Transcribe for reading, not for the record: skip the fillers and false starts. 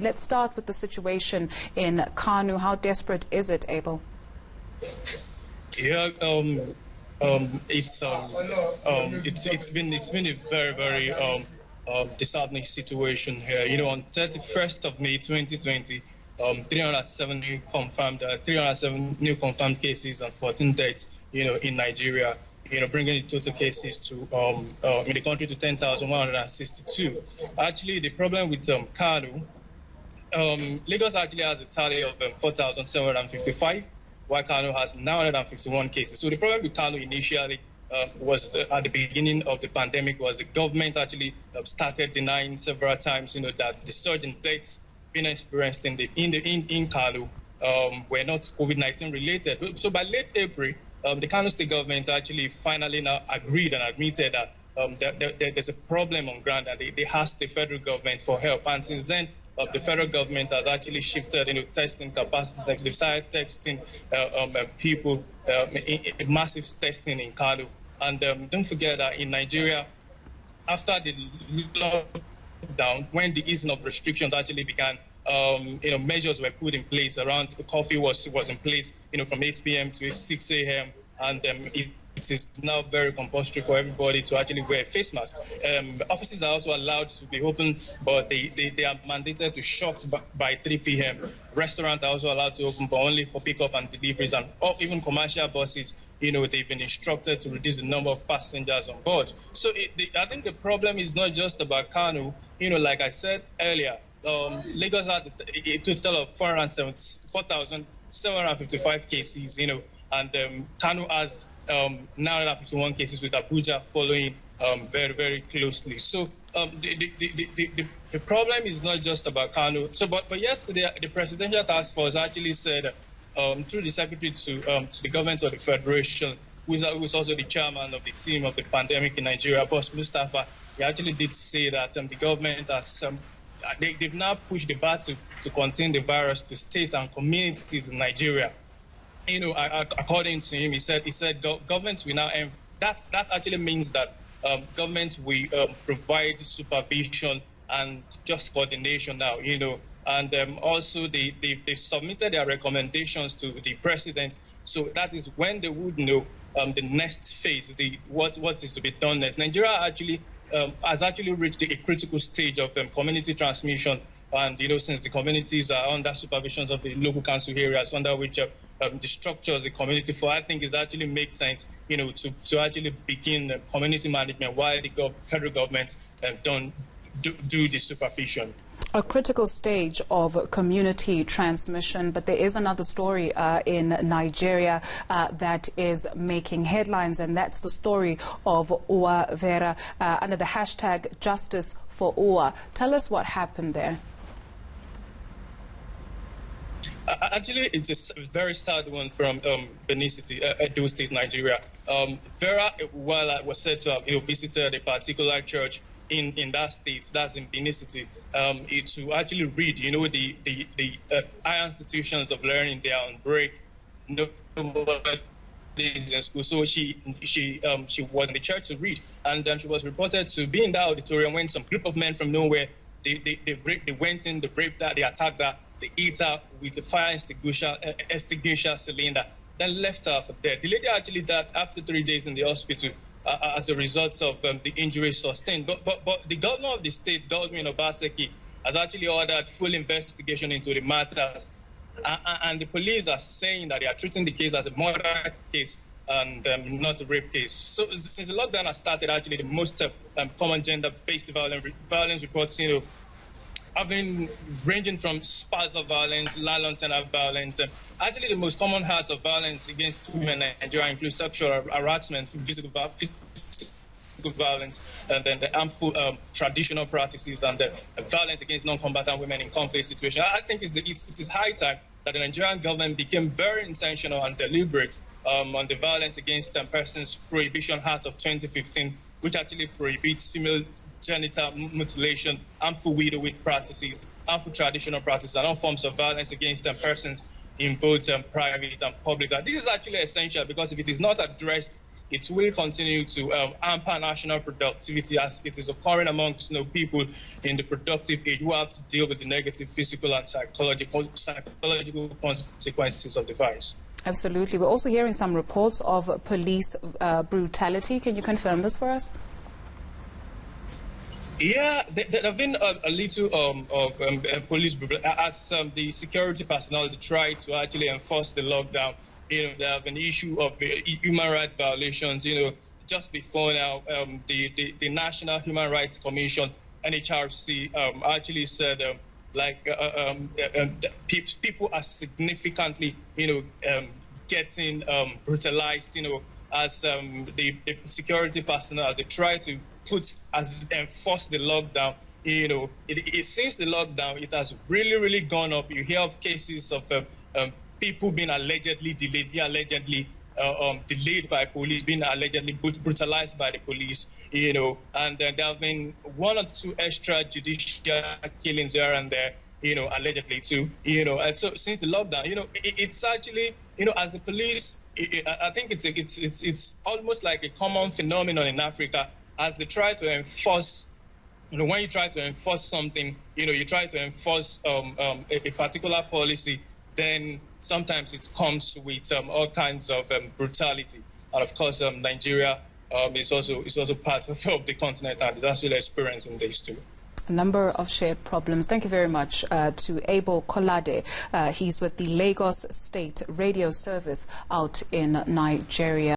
Let's start with the situation in Kano. How desperate is it, Abel? Yeah, it's been a very disheartening situation here. You know, on 31st of May 2020, 307 new confirmed cases and 14 deaths. You know, in Nigeria. You know, bringing the total cases to in the country to 10,162. Actually, the problem with Kano. Lagos actually has a tally of 4,755, while Kano has 951 cases. So the problem with Kano initially was at the beginning of the pandemic was the government actually started denying several times, you know, that the surge in deaths being experienced in Kano were not COVID-19 related. So by late April, the Kano state government actually finally now agreed and admitted that there's a problem on ground, and they asked the federal government for help. And since then, the federal government has actually shifted into testing capacity. They've started testing people, massive testing in Kano. And don't forget that in Nigeria, after the lockdown, when the easing of restrictions actually began, you know, measures were put in place. Around curfew was in place, you know, from 8 p.m. to 6 a.m. And it is now very compulsory for everybody to actually wear a face mask. Offices are also allowed to be open, but they are mandated to shut by 3 p.m. Restaurants are also allowed to open, but only for pickup and deliveries. And even commercial buses, you know, they've been instructed to reduce the number of passengers on board. So I think the problem is not just about Kano. You know, like I said earlier, Lagos had a total of 4,755 cases, you know, and Kano has 951 cases, with Abuja following very, very closely. So the problem is not just about Kano. So, but yesterday, the Presidential Task Force actually said through the Secretary to the government of the Federation, who is also the chairman of the team of the pandemic in Nigeria, Boss Mustafa, he actually did say that the government has they've now pushed the battle to contain the virus to states and communities in Nigeria. You know, according to him, he said government will now that actually means that government will provide supervision and just coordination now. You know, and also they submitted their recommendations to the president. So that is when they would know the next phase, what is to be done next. Nigeria actually has actually reached a critical stage of community transmission. And, you know, since the communities are under supervisions of the local council areas under which the structures the community for, I think it actually makes sense, you know, to actually begin community management while the federal government do the supervision. A critical stage of community transmission, but there is another story in Nigeria that is making headlines, and that's the story of Uwa Vera under the hashtag Justice for Uwa. Tell us what happened there. Actually, it's a very sad one from Benin City, Edo State, Nigeria. Vera, while was said to have visited a particular church in that state, that's in Benin City, to actually read, you know, the higher institutions of learning, they are on break. Nobody is in school, so she was in the church to read, and she was reported to be in that auditorium when some group of men from nowhere they went in, they raped her, they attacked her. They ate her with a fire extinguisher cylinder, then left her for dead. The lady actually died after 3 days in the hospital as a result of the injuries sustained. But the governor of the state, Godwin Obaseki, has actually ordered full investigation into the matters. And the police are saying that they are treating the case as a murder case and not a rape case. So since the lockdown has started, actually the most common gender-based violence reports, you know, have been ranging from spats of violence, lion-tenor violence. Actually, the most common acts of violence against women in Nigeria include sexual harassment, physical violence, and then the harmful traditional practices and the violence against non-combatant women in conflict situations. I think it is high time that the Nigerian government became very intentional and deliberate on the Violence Against Persons Prohibition Act of 2015, which actually prohibits female genital mutilation, harmful widowing practices, harmful traditional practices, and all forms of violence against persons in both private and public. This is actually essential because if it is not addressed, it will continue to hamper national productivity as it is occurring amongst people in the productive age who have to deal with the negative physical and psychological consequences of the virus. Absolutely. We're also hearing some reports of police brutality. Can you confirm this for us? Yeah, there have been a little police brutality as the security personnel try to actually enforce the lockdown. There have been issue of human rights violations. Just before now, the National Human Rights Commission, NHRC, actually said people are significantly, getting brutalized, as the security personnel, as they try to enforce the lockdown. Since the lockdown, it has really gone up. You hear of cases of people being allegedly delayed, delayed by police, being allegedly brutalized by the police, and there have been 1 or 2 extrajudicial killings here and there, allegedly too, and so since the lockdown, it's actually, as the police, I think it's almost like a common phenomenon in Africa as they try to enforce. When you try to enforce something, you try to enforce a particular policy, then sometimes it comes with all kinds of brutality. And of course, Nigeria is also part of the continent and is actually experiencing this too. A number of shared problems. Thank you very much to Abel Kolade. He's with the Lagos State Radio Service out in Nigeria.